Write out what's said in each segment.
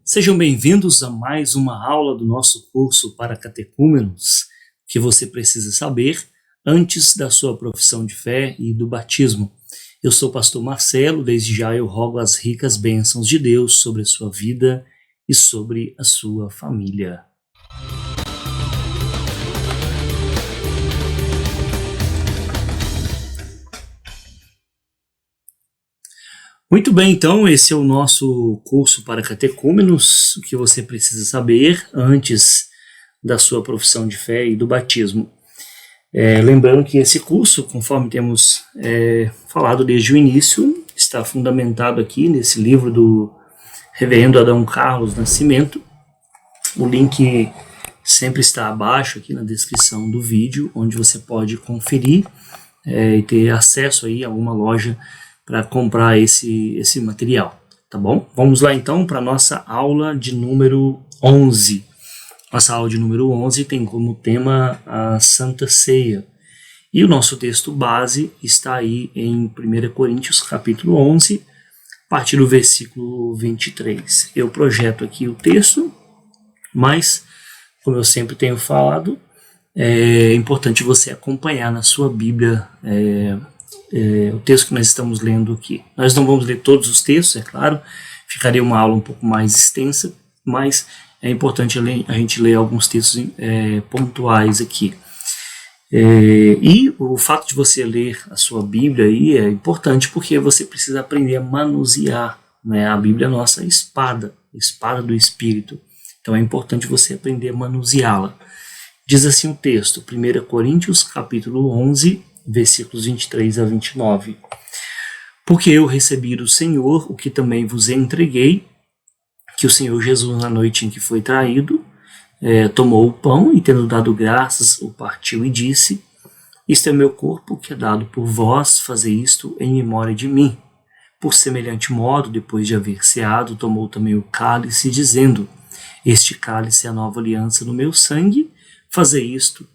Sejam bem-vindos a mais uma aula do nosso curso para catecúmenos, que você precisa saber antes da sua profissão de fé e do batismo. Eu sou o pastor Marcelo, desde já eu rogo as ricas bênçãos de Deus sobre a sua vida e sobre a sua família. Muito bem, então, esse é o nosso curso para catecúmenos, o que você precisa saber antes da sua profissão de fé e do batismo. Lembrando que esse curso, conforme temos falado desde o início, está fundamentado aqui nesse livro do reverendo Adão Carlos Nascimento. O link sempre está abaixo aqui na descrição do vídeo, onde você pode conferir e ter acesso aí a alguma loja para comprar esse material, tá bom? Vamos lá então para a nossa aula de número 11. Nossa aula de número 11 tem como tema a Santa Ceia. E o nosso texto base está aí em 1 Coríntios capítulo 11, a partir do versículo 23. Eu projeto aqui o texto, mas, como eu sempre tenho falado, é importante você acompanhar na sua Bíblia o texto que nós estamos lendo aqui. Nós não vamos ler todos os textos, é claro, ficaria uma aula um pouco mais extensa, mas é importante a gente ler alguns textos pontuais aqui. E o fato de você ler a sua Bíblia aí é importante porque você precisa aprender a manusear, né? A Bíblia é a nossa espada do Espírito. Então é importante você aprender a manuseá-la. Diz assim o texto, 1 Coríntios capítulo 11, versículos 23 a 29. Porque eu recebi do Senhor o que também vos entreguei, que o Senhor Jesus, na noite em que foi traído, tomou o pão e, tendo dado graças, o partiu e disse: Isto é meu corpo que é dado por vós, fazei isto em memória de mim. Por semelhante modo, depois de haver ceado, tomou também o cálice, dizendo: Este cálice é a nova aliança no meu sangue, fazei isto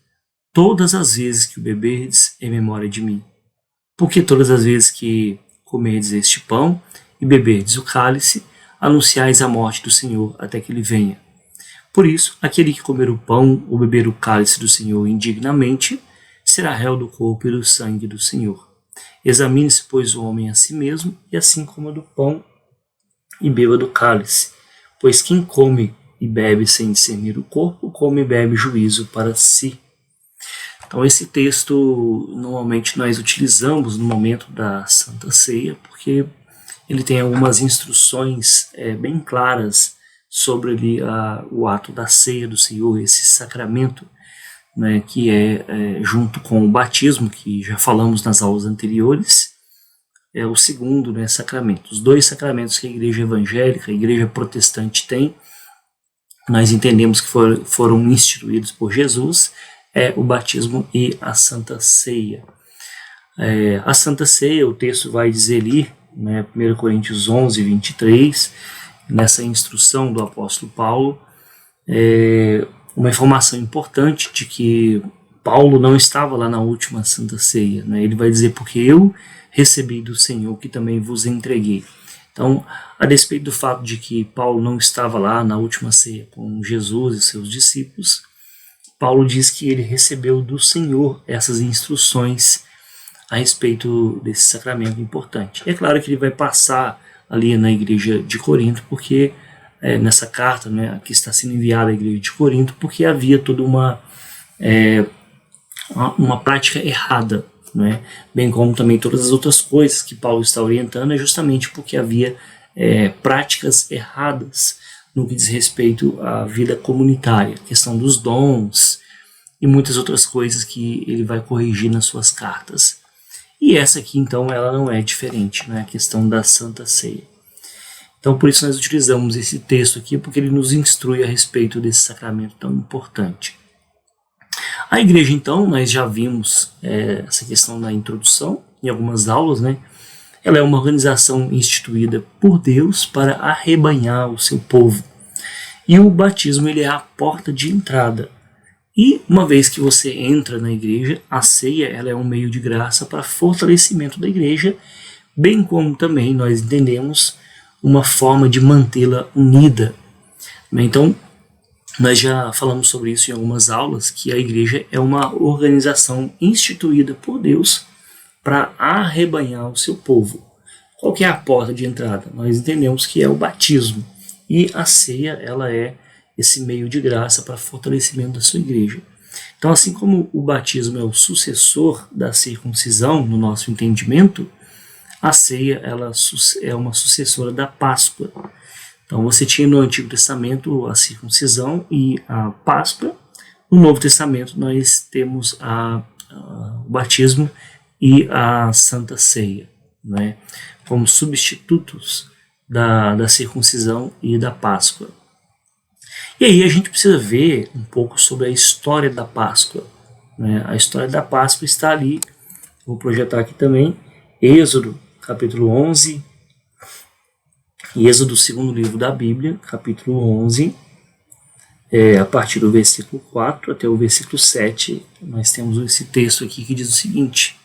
todas as vezes que o beberdes em memória de mim. Porque todas as vezes que comerdes este pão e beberdes o cálice, anunciais a morte do Senhor até que ele venha. Por isso, aquele que comer o pão ou beber o cálice do Senhor indignamente, será réu do corpo e do sangue do Senhor. Examine-se, pois, o homem a si mesmo, e assim coma do pão e beba do cálice. Pois quem come e bebe sem discernir o corpo, come e bebe juízo para si. Então esse texto normalmente nós utilizamos no momento da Santa Ceia, porque ele tem algumas instruções bem claras sobre ali, o ato da ceia do Senhor, esse sacramento, né, que junto com o batismo, que já falamos nas aulas anteriores, é o segundo, né, sacramento. Os dois sacramentos que a igreja evangélica, a igreja protestante tem, nós entendemos que foram instituídos por Jesus, o batismo e a Santa Ceia. A Santa Ceia, o texto vai dizer ali, né, 1 Coríntios 11, 23, nessa instrução do apóstolo Paulo, uma informação importante de que Paulo não estava lá na última Santa Ceia. Né? Ele vai dizer, porque eu recebi do Senhor que também vos entreguei. Então, a despeito do fato de que Paulo não estava lá na última ceia com Jesus e seus discípulos, Paulo diz que ele recebeu do Senhor essas instruções a respeito desse sacramento importante. É claro que ele vai passar ali na igreja de Corinto, porque nessa carta, né, que está sendo enviada à igreja de Corinto, porque havia toda uma prática errada, né, bem como também todas as outras coisas que Paulo está orientando, é justamente porque havia práticas erradas no que diz respeito à vida comunitária, questão dos dons e muitas outras coisas que ele vai corrigir nas suas cartas. E essa aqui, então, ela não é diferente, né? A questão da Santa Ceia. Então, por isso nós utilizamos esse texto aqui, porque ele nos instrui a respeito desse sacramento tão importante. A igreja, então, nós já vimos essa questão na introdução, em algumas aulas, né? Ela é uma organização instituída por Deus para arrebanhar o seu povo. E o batismo ele é a porta de entrada. E uma vez que você entra na igreja, a ceia ela é um meio de graça para fortalecimento da igreja, bem como também nós entendemos uma forma de mantê-la unida. Então, nós já falamos sobre isso em algumas aulas, que a igreja é uma organização instituída por Deus para arrebanhar o seu povo. Qual que é a porta de entrada? Nós entendemos que é o batismo. E a ceia, ela é esse meio de graça para fortalecimento da sua igreja. Então, assim como o batismo é o sucessor da circuncisão, no nosso entendimento, a ceia ela é uma sucessora da Páscoa. Então, você tinha no Antigo Testamento a circuncisão e a Páscoa. No Novo Testamento, nós temos o batismo e a Santa Ceia, né, como substitutos da circuncisão e da Páscoa. E aí a gente precisa ver um pouco sobre a história da Páscoa, né? A história da Páscoa está ali, vou projetar aqui também, Êxodo, capítulo 11, e Êxodo, segundo livro da Bíblia, capítulo 11, a partir do versículo 4 até o versículo 7, nós temos esse texto aqui que diz o seguinte: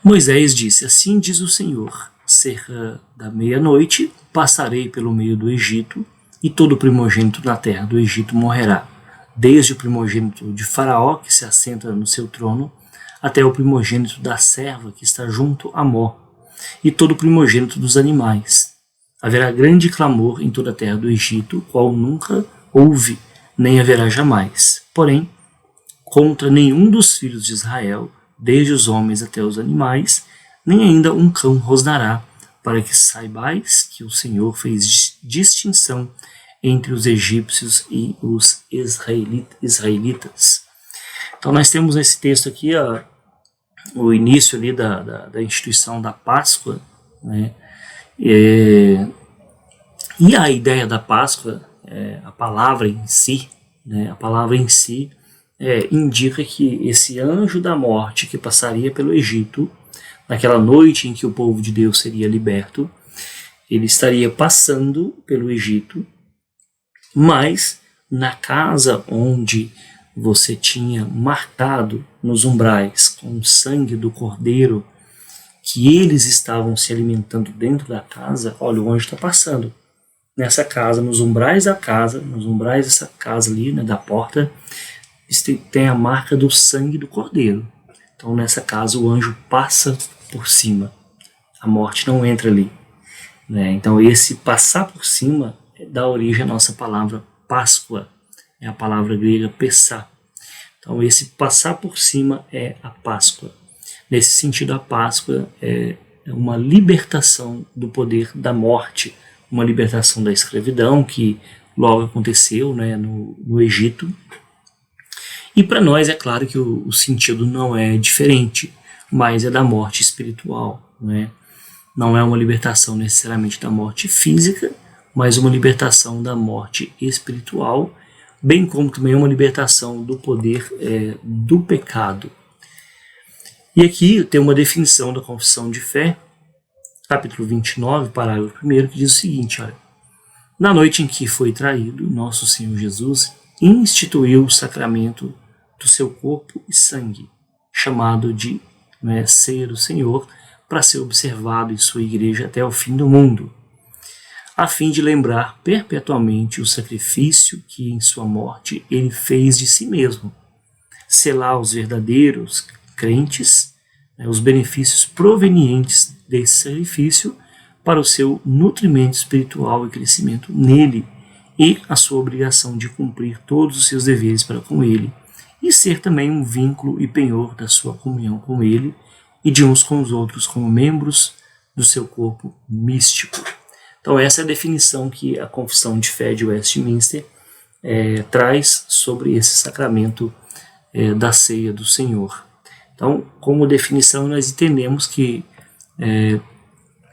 Moisés disse, assim diz o Senhor, cerca da meia-noite passarei pelo meio do Egito, e todo primogênito na terra do Egito morrerá, desde o primogênito de Faraó, que se assenta no seu trono, até o primogênito da serva que está junto a Mó, e todo primogênito dos animais. Haverá grande clamor em toda a terra do Egito, qual nunca houve, nem haverá jamais. Porém, contra nenhum dos filhos de Israel, desde os homens até os animais, nem ainda um cão rosnará, para que saibais que o Senhor fez distinção entre os egípcios e os israelitas. Então nós temos nesse texto aqui o início ali da instituição da Páscoa, né? E a ideia da Páscoa, a palavra em si, né? A palavra em si indica que esse anjo da morte que passaria pelo Egito, naquela noite em que o povo de Deus seria liberto, ele estaria passando pelo Egito, mas na casa onde você tinha marcado nos umbrais com o sangue do cordeiro, que eles estavam se alimentando dentro da casa, olha, o anjo está passando nessa casa, nos umbrais da casa, nos umbrais dessa casa ali, né, da porta, tem a marca do sangue do cordeiro. Então nessa casa o anjo passa por cima, a morte não entra ali, né? Então esse passar por cima dá origem à nossa palavra Páscoa, é a palavra grega Pessá. Então esse passar por cima é a Páscoa. Nesse sentido, a Páscoa é uma libertação do poder da morte, uma libertação da escravidão que logo aconteceu, né, no Egito. E para nós é claro que o sentido não é diferente, mas é da morte espiritual, né? Não é uma libertação necessariamente da morte física, mas uma libertação da morte espiritual, bem como também uma libertação do poder do pecado. E aqui tem uma definição da confissão de fé, capítulo 29, parágrafo 1, que diz o seguinte: olha, na noite em que foi traído, nosso Senhor Jesus instituiu o sacramento do seu corpo e sangue, chamado de ceia do Senhor, para ser observado em sua igreja até o fim do mundo, a fim de lembrar perpetuamente o sacrifício que em sua morte ele fez de si mesmo, selar os verdadeiros crentes, os benefícios provenientes desse sacrifício para o seu nutrimento espiritual e crescimento nele, e a sua obrigação de cumprir todos os seus deveres para com ele, e ser também um vínculo e penhor da sua comunhão com ele e de uns com os outros como membros do seu corpo místico. Então essa é a definição que a Confissão de Fé de Westminster traz sobre esse sacramento da ceia do Senhor. Então, como definição, nós entendemos que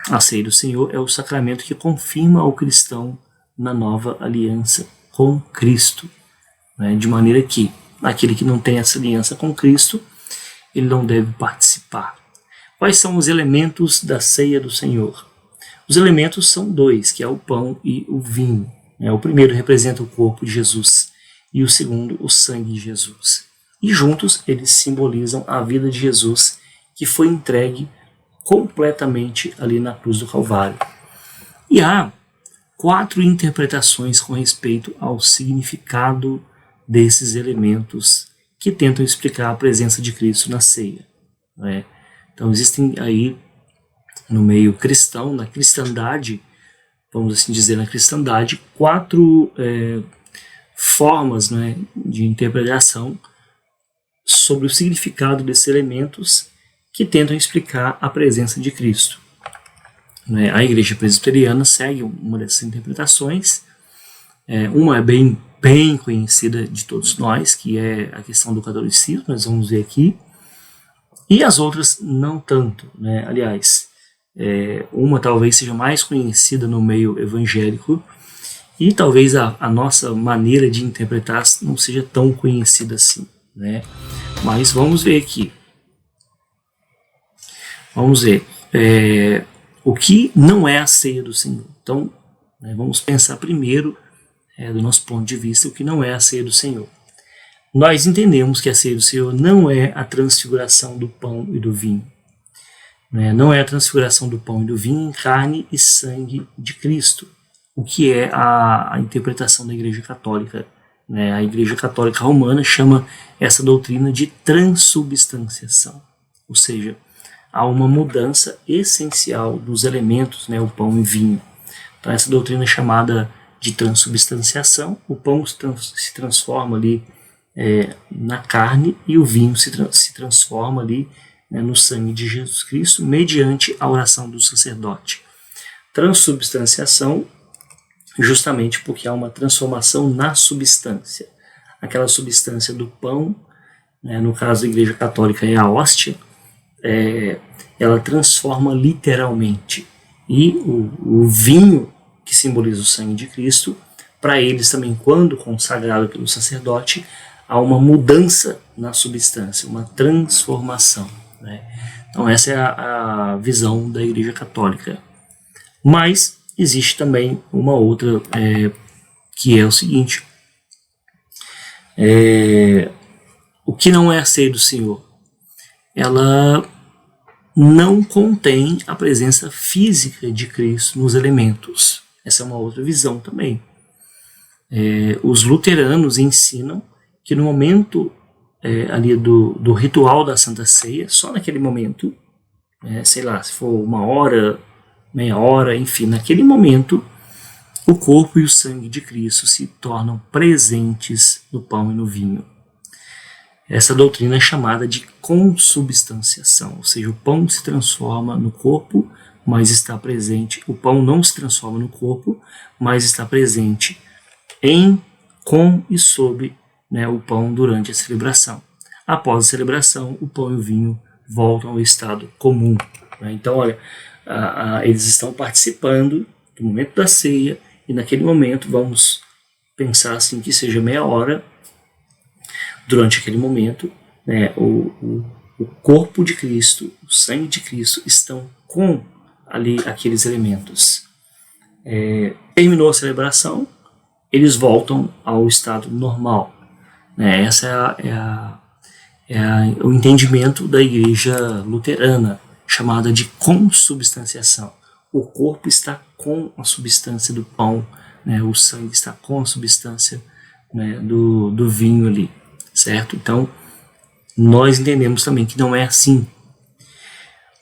a ceia do Senhor é o sacramento que confirma o cristão na nova aliança com Cristo, né? De maneira que aquele que não tem essa aliança com Cristo, ele não deve participar. Quais são os elementos da ceia do Senhor? Os elementos são dois, que é o pão e o vinho. O primeiro representa o corpo de Jesus e o segundo o sangue de Jesus. E juntos eles simbolizam a vida de Jesus, que foi entregue completamente ali na cruz do Calvário. E há 4 interpretações com respeito ao significado desses elementos que tentam explicar a presença de Cristo na ceia, né? Então existem aí no meio cristão, na cristandade, vamos assim dizer, na cristandade, 4 formas, né, de interpretação sobre o significado desses elementos que tentam explicar a presença de Cristo. A Igreja Presbiteriana segue uma dessas interpretações. Uma é bem conhecida de todos nós, que é a questão do catolicismo, nós vamos ver aqui, e as outras não tanto, né? Aliás, uma talvez seja mais conhecida no meio evangélico, e talvez a nossa maneira de interpretar não seja tão conhecida assim, né? Mas vamos ver aqui. Vamos ver o que não é a ceia do Senhor. Então, vamos pensar primeiro, do nosso ponto de vista, o que não é a ceia do Senhor. Nós entendemos que a ceia do Senhor não é a transfiguração do pão e do vinho. Não é a transfiguração do pão e do vinho em carne e sangue de Cristo, o que é a interpretação da Igreja Católica. A Igreja Católica Romana chama essa doutrina de transubstanciação, ou seja, há uma mudança essencial dos elementos, o pão e vinho. Então essa doutrina é chamada de transubstanciação. O pão se transforma ali na carne e o vinho se transforma ali no sangue de Jesus Cristo mediante a oração do sacerdote. Transubstanciação justamente porque há uma transformação na substância. Aquela substância do pão, no caso da Igreja Católica é a hóstia, ela transforma literalmente. E o vinho, que simboliza o sangue de Cristo, para eles também, quando consagrado pelo sacerdote, há uma mudança na substância, uma transformação. Então essa é a visão da Igreja Católica. Mas existe também uma outra, que é o seguinte: o que não é a ceia do Senhor? Ela não contém a presença física de Cristo nos elementos. Essa é uma outra visão também. Os luteranos ensinam que no momento ali do ritual da Santa Ceia, só naquele momento, sei lá, se for 1 hora, meia hora, enfim, naquele momento, o corpo e o sangue de Cristo se tornam presentes no pão e no vinho. Essa doutrina é chamada de consubstanciação, ou seja, o pão se transforma no corpo, mas está presente. O pão não se transforma no corpo, mas está presente com e sob o pão durante a celebração. Após a celebração, o pão e o vinho voltam ao estado comum. Então, olha, eles estão participando do momento da ceia, e naquele momento vamos pensar assim que seja meia hora. Durante aquele momento, o corpo de Cristo, o sangue de Cristo estão com ali aqueles elementos. Terminou a celebração, eles voltam ao estado normal. Essa é o entendimento da Igreja Luterana, chamada de consubstanciação. O corpo está com a substância do pão, o sangue está com a substância do vinho ali. Certo? Então, nós entendemos também que não é assim.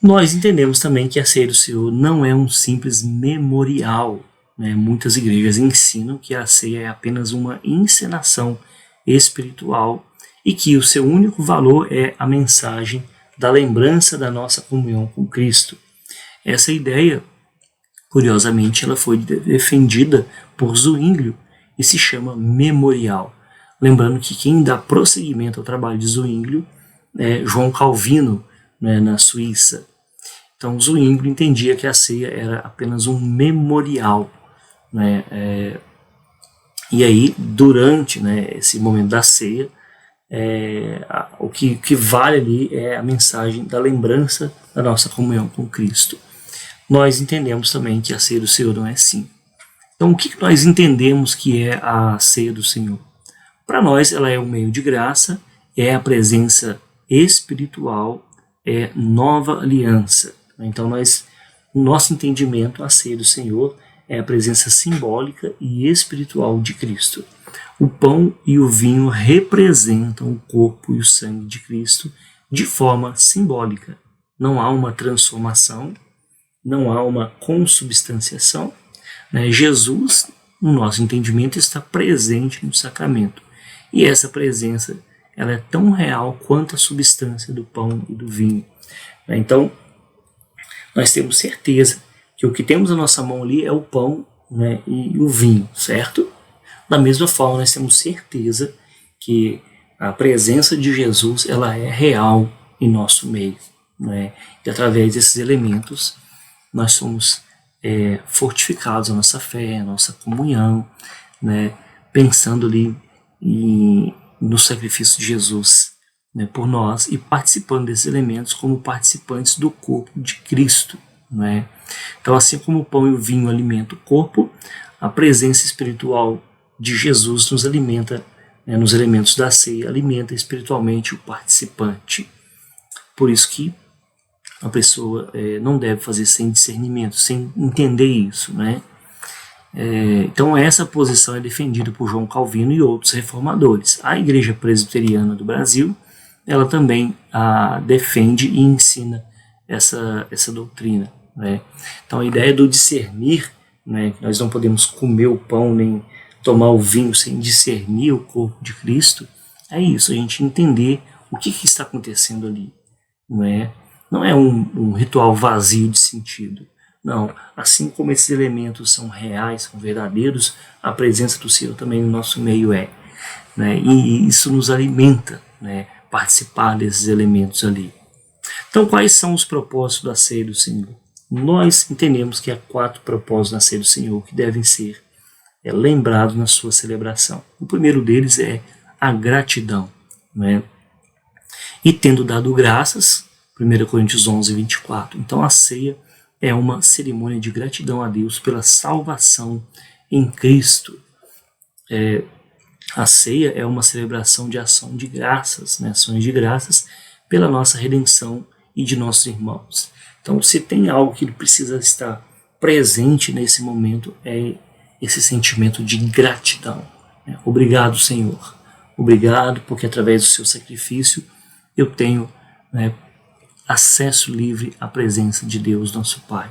Nós entendemos também que a ceia do Senhor não é um simples memorial. Muitas igrejas ensinam que a ceia é apenas uma encenação espiritual e que o seu único valor é a mensagem da lembrança da nossa comunhão com Cristo. Essa ideia, curiosamente, ela foi defendida por Zwinglio e se chama memorial. Lembrando que quem dá prosseguimento ao trabalho de Zwinglio é João Calvino, na Suíça. Então, Zwinglio entendia que a ceia era apenas um memorial. E aí, durante esse momento da ceia, o que vale ali é a mensagem da lembrança da nossa comunhão com Cristo. Nós entendemos também que a ceia do Senhor não é assim. Então, o que nós entendemos que é a ceia do Senhor? Para nós, ela é um meio de graça, é a presença espiritual, nova aliança. Então, no nosso entendimento, a ceia do Senhor é a presença simbólica e espiritual de Cristo. O pão e o vinho representam o corpo e o sangue de Cristo de forma simbólica. Não há uma transformação, não há uma consubstanciação. Jesus, no nosso entendimento, está presente no sacramento. E essa presença ela é tão real quanto a substância do pão e do vinho. Então, nós temos certeza que o que temos na nossa mão ali é o pão, e o vinho, certo? Da mesma forma, nós temos certeza que a presença de Jesus ela é real em nosso meio. E através desses elementos, nós somos fortificados a nossa fé, a nossa comunhão, pensando ali no sacrifício de Jesus por nós e participando desses elementos como participantes do corpo de Cristo. Então, assim como o pão e o vinho alimentam o corpo, a presença espiritual de Jesus nos alimenta, nos elementos da ceia, alimenta espiritualmente o participante. Por isso que a pessoa não deve fazer sem discernimento, sem entender isso. Então essa posição é defendida por João Calvino e outros reformadores. A Igreja Presbiteriana do Brasil, ela também defende e ensina essa doutrina. Então a ideia do discernir, que nós não podemos comer o pão nem tomar o vinho sem discernir o corpo de Cristo, é isso, a gente entender o que está acontecendo ali. Não é um ritual vazio de sentido. Não, assim como esses elementos são reais, são verdadeiros, a presença do Senhor também no nosso meio é. E isso nos alimenta, participar desses elementos ali. Então, quais são os propósitos da ceia do Senhor? Nós entendemos que há 4 propósitos da ceia do Senhor que devem ser lembrados na sua celebração. O primeiro deles é a gratidão. E tendo dado graças, 1 Coríntios 11, 24. Então a ceia é uma cerimônia de gratidão a Deus pela salvação em Cristo. A ceia é uma celebração de ação de graças, ações de graças pela nossa redenção e de nossos irmãos. Então, se tem algo que precisa estar presente nesse momento, é esse sentimento de gratidão. Obrigado, Senhor. Obrigado porque através do seu sacrifício eu tenho acesso livre à presença de Deus, nosso Pai.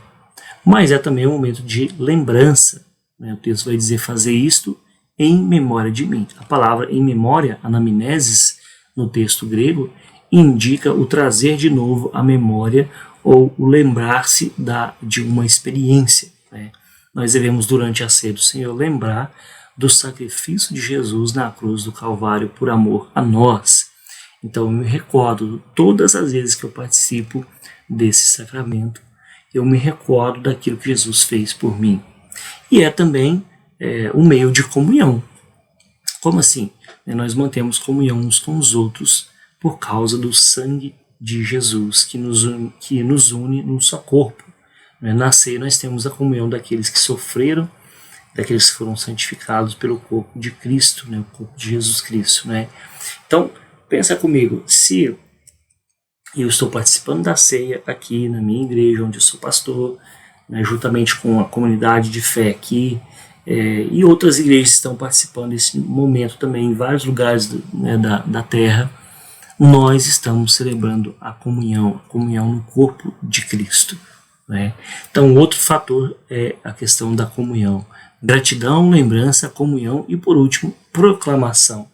Mas é também um momento de lembrança. O texto vai dizer fazer isto em memória de mim. A palavra em memória, anamnesis, no texto grego, indica o trazer de novo a memória ou o lembrar-se de uma experiência. Nós devemos, durante a ceia do Senhor, lembrar do sacrifício de Jesus na cruz do Calvário por amor a nós. Então eu me recordo, todas as vezes que eu participo desse sacramento, eu me recordo daquilo que Jesus fez por mim. E é também um meio de comunhão. Como assim? Nós mantemos comunhão uns com os outros por causa do sangue de Jesus que nos une num só corpo. Na ceia nós temos a comunhão daqueles que sofreram, daqueles que foram santificados pelo corpo de Cristo, o corpo de Jesus Cristo. Então, pensa comigo, se eu estou participando da ceia aqui na minha igreja, onde eu sou pastor, juntamente com a comunidade de fé aqui, e outras igrejas estão participando desse momento também em vários lugares da terra, nós estamos celebrando a comunhão no corpo de Cristo. Então, outro fator é a questão da comunhão. Gratidão, lembrança, comunhão e, por último, proclamação.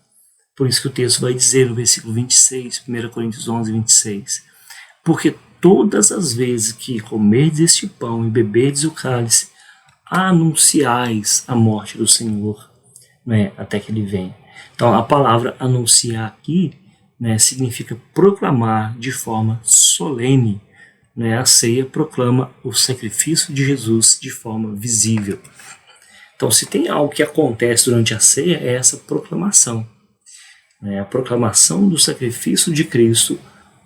Por isso que o texto vai dizer no versículo 26, 1 Coríntios 11, 26. Porque todas as vezes que comerdes este pão e beberdes o cálice, anunciais a morte do Senhor, até que ele venha. Então, a palavra anunciar aqui significa proclamar de forma solene. A ceia proclama o sacrifício de Jesus de forma visível. Então, se tem algo que acontece durante a ceia, é essa proclamação. A proclamação do sacrifício de Cristo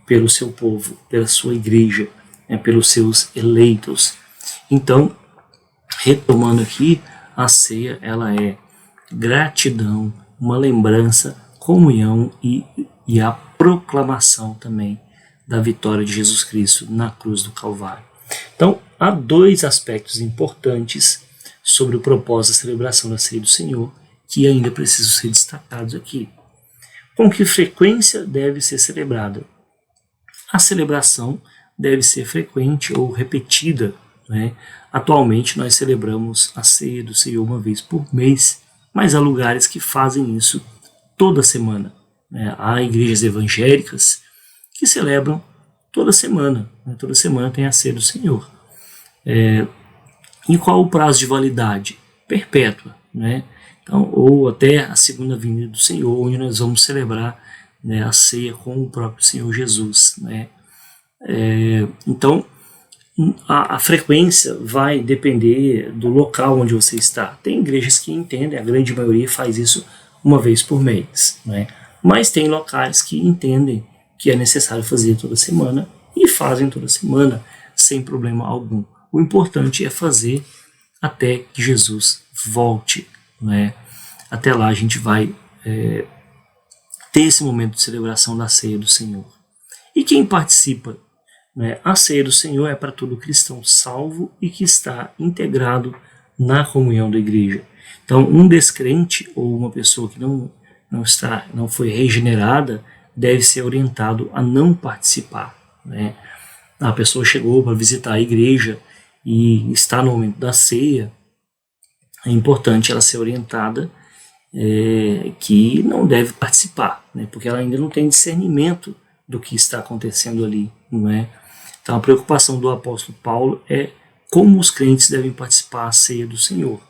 pelo seu povo, pela sua igreja, pelos seus eleitos. Então, retomando aqui, a ceia ela é gratidão, uma lembrança, comunhão e a proclamação também da vitória de Jesus Cristo na cruz do Calvário. Então, há 2 aspectos importantes sobre o propósito da celebração da ceia do Senhor, que ainda precisam ser destacados aqui. Com que frequência deve ser celebrada? A celebração deve ser frequente ou repetida, né? Atualmente nós celebramos a ceia do Senhor uma vez por mês, mas há lugares que fazem isso toda semana, né? Há igrejas evangélicas que celebram toda semana, né? Toda semana tem a ceia do Senhor. E qual o prazo de validade? Perpétua, né? Então, ou até a segunda vinda do Senhor, onde nós vamos celebrar, né, a ceia com o próprio Senhor Jesus, né? Então, a frequência vai depender do local onde você está. Tem igrejas que entendem, a grande maioria faz isso uma vez por mês, né? Mas tem locais que entendem que é necessário fazer toda semana e fazem toda semana sem problema algum. O importante é fazer até que Jesus volte, né? Até lá a gente vai ter esse momento de celebração da ceia do Senhor. E quem participa, né? A ceia do Senhor é para todo cristão salvo e que está integrado na comunhão da igreja. Então, um descrente ou uma pessoa que não foi regenerada deve ser orientado a não participar, né? A pessoa chegou para visitar a igreja e está no momento da ceia, é importante ela ser orientada que não deve participar, né? Porque ela ainda não tem discernimento do que está acontecendo ali, não é? Então a preocupação do apóstolo Paulo é como os crentes devem participar da ceia do Senhor,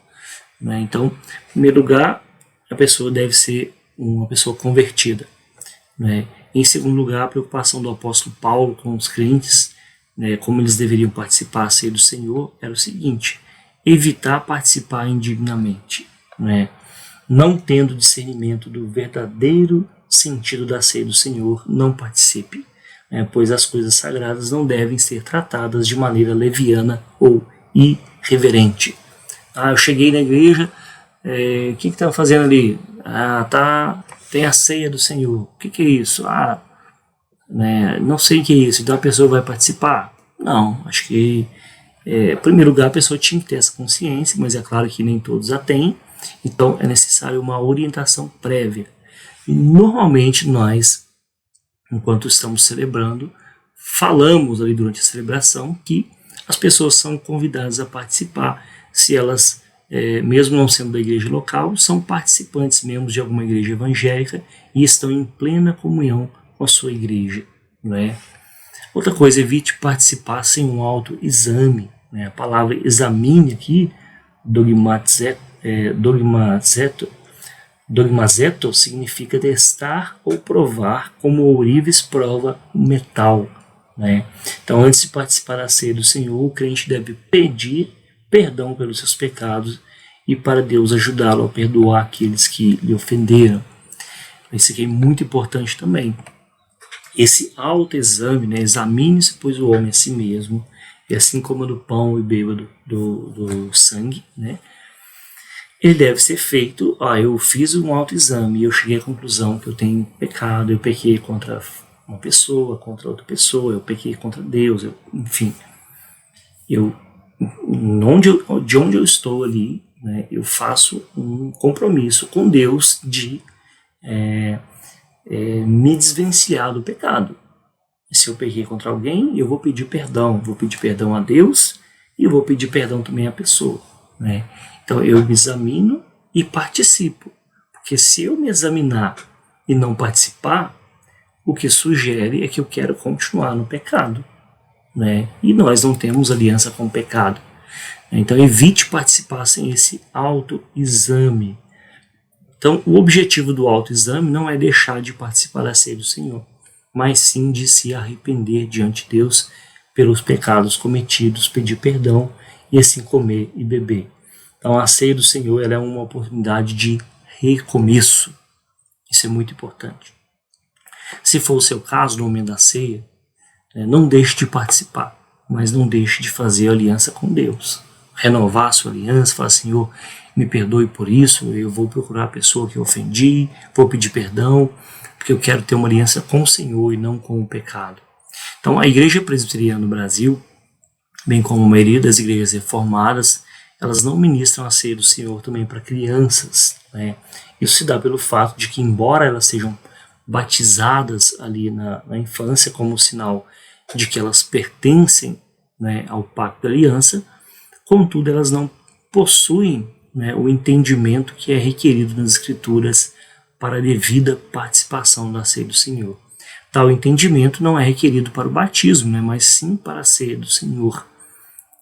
né? Então, em primeiro lugar, a pessoa deve ser uma pessoa convertida, né? Em segundo lugar, a preocupação do apóstolo Paulo com os crentes, né, como eles deveriam participar da ceia do Senhor, era o seguinte: evitar participar indignamente, né? Não tendo discernimento do verdadeiro sentido da ceia do Senhor, não participe, né? Pois as coisas sagradas não devem ser tratadas de maneira leviana ou irreverente. Eu cheguei na igreja, o que estava fazendo ali? Tem a ceia do Senhor. O que é isso? Né, não sei o que é isso. Então a pessoa vai participar? Não, acho que em primeiro lugar a pessoa tinha que ter essa consciência, mas é claro que nem todos a têm. Então é necessário uma orientação prévia. E normalmente nós, enquanto estamos celebrando, falamos ali durante a celebração que as pessoas são convidadas a participar, se elas, mesmo não sendo da igreja local, são participantes, membros de alguma igreja evangélica e estão em plena comunhão com a sua igreja, né? Outra coisa, evite participar sem um autoexame, né? A palavra examine aqui, dogmazeto, significa testar ou provar, como o ourives prova o metal, né? Então, antes de participar da ceia do Senhor, o crente deve pedir perdão pelos seus pecados e para Deus ajudá-lo a perdoar aqueles que lhe ofenderam. Isso aqui é muito importante também. Esse autoexame, né? Examine-se, pois, o homem a si mesmo, e assim como do pão e beba do sangue, né? Ele deve ser feito. Eu fiz um autoexame e eu cheguei à conclusão que eu tenho pecado, eu pequei contra uma pessoa, contra outra pessoa, eu pequei contra Deus, enfim. De onde eu estou ali, né, eu faço um compromisso com Deus de me desvencilhar do pecado. E se eu pequei contra alguém, eu vou pedir perdão a Deus e eu vou pedir perdão também à pessoa, né? Então eu me examino e participo, porque se eu me examinar e não participar, o que sugere é que eu quero continuar no pecado, né? E nós não temos aliança com o pecado. Então evite participar sem esse autoexame. Então o objetivo do autoexame não é deixar de participar da ceia do Senhor, mas sim de se arrepender diante de Deus pelos pecados cometidos, pedir perdão e assim comer e beber. Então a ceia do Senhor ela é uma oportunidade de recomeço. Isso é muito importante. Se for o seu caso no momento da ceia, não deixe de participar, mas não deixe de fazer aliança com Deus. Renovar a sua aliança, falar: Senhor, me perdoe por isso, eu vou procurar a pessoa que eu ofendi, vou pedir perdão, porque eu quero ter uma aliança com o Senhor e não com o pecado. Então a Igreja Presbiteriana no Brasil, bem como a maioria das igrejas reformadas, elas não ministram a ceia do Senhor também para crianças, né? Isso se dá pelo fato de que, embora elas sejam batizadas ali na infância como sinal de que elas pertencem, né, ao pacto da aliança, contudo elas não possuem, né, o entendimento que é requerido nas Escrituras para a devida participação da ceia do Senhor. Tal entendimento não é requerido para o batismo, né, mas sim para a ceia do Senhor.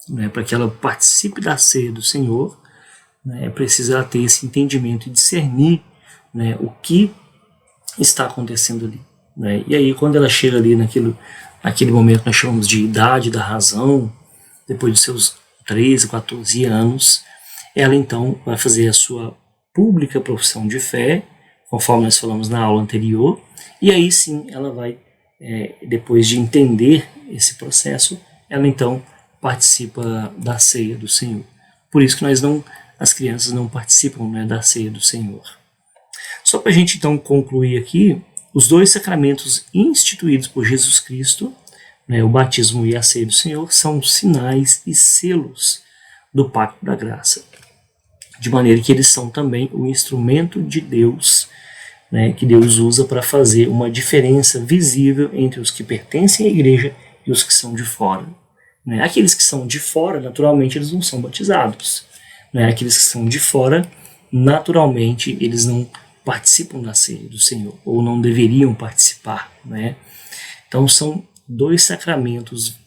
Né, para que ela participe da ceia do Senhor, né, é preciso ela ter esse entendimento e discernir, né, o que está acontecendo ali. Né? E aí, quando ela chega ali naquele momento que nós chamamos de idade da razão, depois de seus 13, 14 anos, ela então vai fazer a sua pública profissão de fé, conforme nós falamos na aula anterior, e aí sim ela vai, depois de entender esse processo, ela então participa da ceia do Senhor. Por isso que as crianças não participam, né, da ceia do Senhor. Só para a gente então concluir aqui, os dois sacramentos instituídos por Jesus Cristo, né, o batismo e a ceia do Senhor, são sinais e selos do pacto da graça, de maneira que eles são também o instrumento de Deus, né, que Deus usa para fazer uma diferença visível entre os que pertencem à igreja e os que são de fora. Né? Aqueles que são de fora, naturalmente, eles não são batizados. Né? Aqueles que são de fora, naturalmente, eles não participam da ceia do Senhor, ou não deveriam participar. Né? Então, são dois sacramentos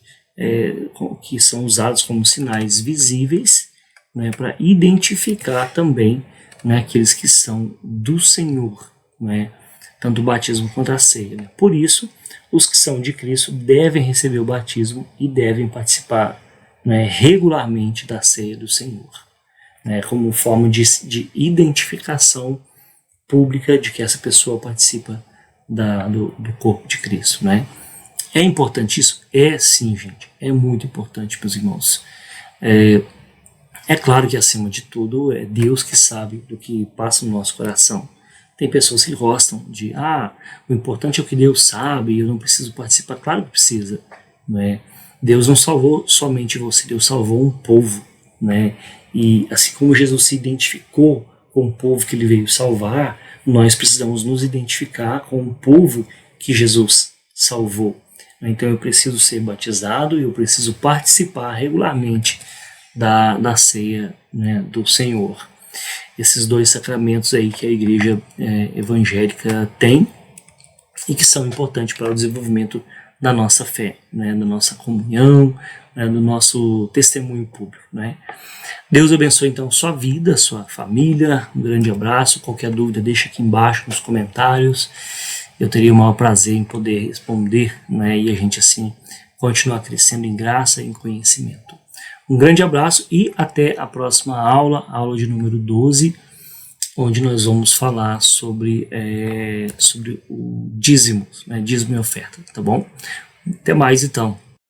que são usados como sinais visíveis, né, para identificar também, né, aqueles que são do Senhor, né, tanto o batismo quanto a ceia. Né? Por isso, os que são de Cristo devem receber o batismo e devem participar, né, regularmente da ceia do Senhor, né, como forma de identificação pública de que essa pessoa participa do corpo de Cristo. Né? É importante isso? É sim, gente. É muito importante, meus irmãos. É claro que, acima de tudo, é Deus que sabe do que passa no nosso coração. Tem pessoas que gostam de, o importante é o que Deus sabe, eu não preciso participar. Claro que precisa. Né? Deus não salvou somente você, Deus salvou um povo. Né? E assim como Jesus se identificou com o povo que ele veio salvar, nós precisamos nos identificar com o povo que Jesus salvou. Então eu preciso ser batizado e eu preciso participar regularmente da ceia, né, do Senhor. Esses dois sacramentos aí que a igreja evangélica tem e que são importantes para o desenvolvimento da nossa fé, né, da nossa comunhão, né, do nosso testemunho público. Né. Deus abençoe então sua vida, sua família, um grande abraço. Qualquer dúvida deixa aqui embaixo nos comentários. Eu teria o maior prazer em poder responder, né, e a gente assim continuar crescendo em graça e em conhecimento. Um grande abraço e até a próxima aula de número 12, onde nós vamos falar sobre o dízimo, né, dízimo e oferta, tá bom? Até mais então.